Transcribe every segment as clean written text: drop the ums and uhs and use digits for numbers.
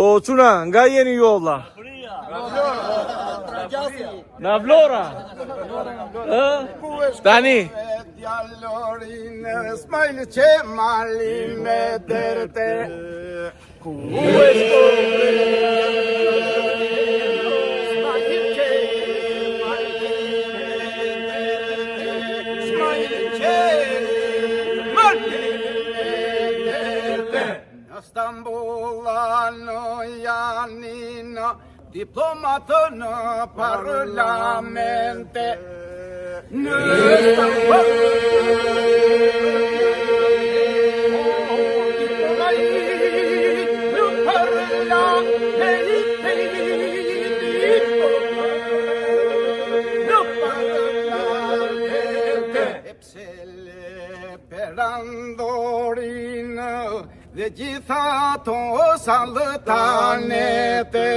Po çuna, nga jeni ju olla? Nga Vlora. Tani. Djallorin smajlë që malin me dërte. Ku Stambulla në janina, diplomatë në parlamente. Në dhe gjitha to sallëtanete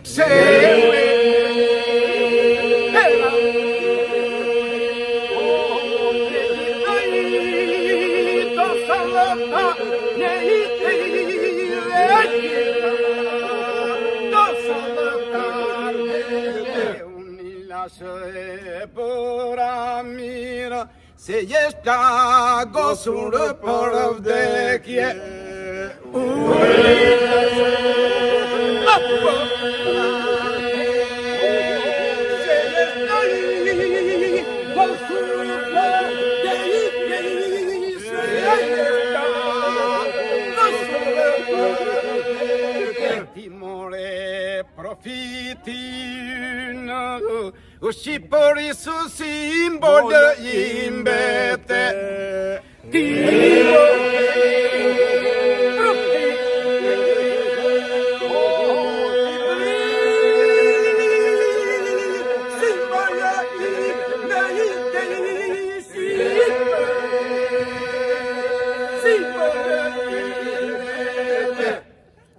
pse to sallëtanete unë lasë e bëra mirë se jesh plagosur për vdekje. Ti more profiti u Shqipëri su simbol i mbete. Ti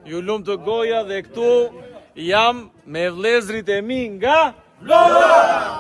Ju lumë të goja dhe këtu jam me vlezrit e mi nga Vlora!